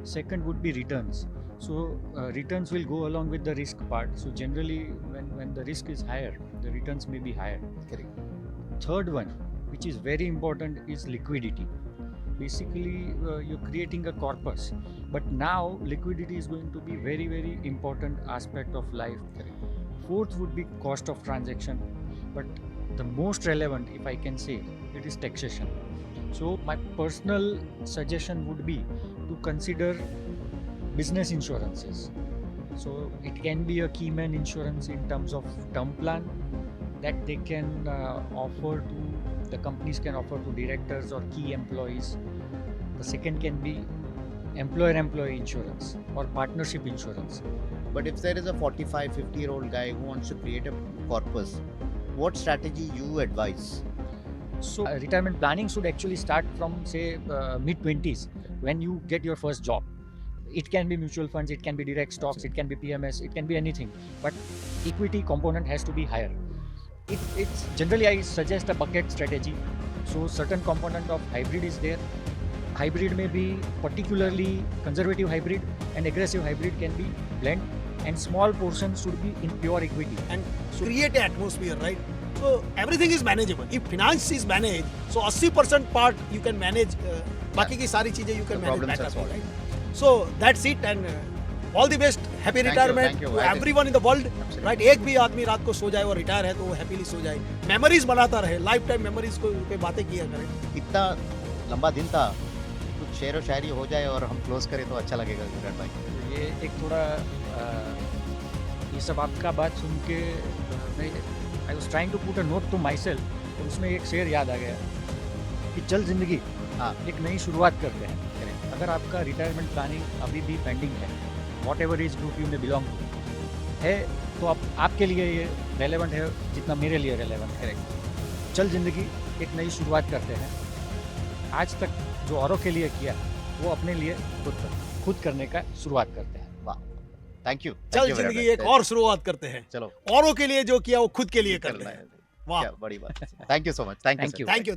Second would be returns. So returns will go along with the risk part. So generally, when the risk is higher, the returns may be higher. Correct. Third one, which is very important, is liquidity. Basically, you're creating a corpus, but now liquidity is going to be very, very important aspect of life. Correct. Fourth would be cost of transaction, but the most relevant, if I can say, it is taxation. So my personal suggestion would be to consider business insurances. So it can be a key man insurance in terms of term plan that they can offer to the companies can offer to directors or key employees. The second can be employer-employee insurance or partnership insurance. But if there is a 45, 50-year-old guy who wants to create a corpus, what strategy you advise? So retirement planning should actually start from say mid-20s when you get your first job. It can be mutual funds, it can be direct stocks, it can be PMS, it can be anything. But equity component has to be higher. It's generally I suggest a bucket strategy. So certain component of hybrid is there. Hybrid may be particularly conservative hybrid and aggressive hybrid can be blend, and small portions should be in pure equity. And create an atmosphere, right? So everything is manageable. If finance is managed, so 80% part you can manage. बाकी की सारी चीजें you can The manage problems are better, solved. right? So that's it, and all the best. Happy Thank you, retirement thank you. to I think- everyone in the world. Absolutely. Right? एक भी आदमी रात को सो जाए और retire है तो वो हैप्पीली सो जाए. मेमोरीज बनाता रहे, लाइफ टाइम मेमोरीज को पे बातें किया करें. इतना लंबा दिन था, कुछ शेर व शायरी हो जाए और हम क्लोज करें तो अच्छा लगेगा विराट भाई. ये एक थोड़ा ये सब आपका बात सुन के मैं I was trying to put a note to myself, तो उसमें एक शेर याद आ गया कि चल जिंदगी हाँ. एक नई शुरुआत करते हैं. अगर आपका रिटायरमेंट प्लानिंग अभी भी पेंडिंग है, what ever age group you में बिलोंग है, तो आपके लिए ये रेलेवेंट है जितना मेरे लिए रेलेवेंट है. चल जिंदगी एक नई शुरुआत करते हैं. आज तक जो औरों के लिए किया वो अपने लिए खुद करने का शुरुआत करते हैं. वाह, थैंक यू. चल जिंदगी एक और शुरुआत करते हैं. चलो औरों के लिए जो किया वो खुद के लिए कर करना रहे हैं. है. वाह. क्या बड़ी बात. Thank you so much. Thank you. Thank you. Thank you.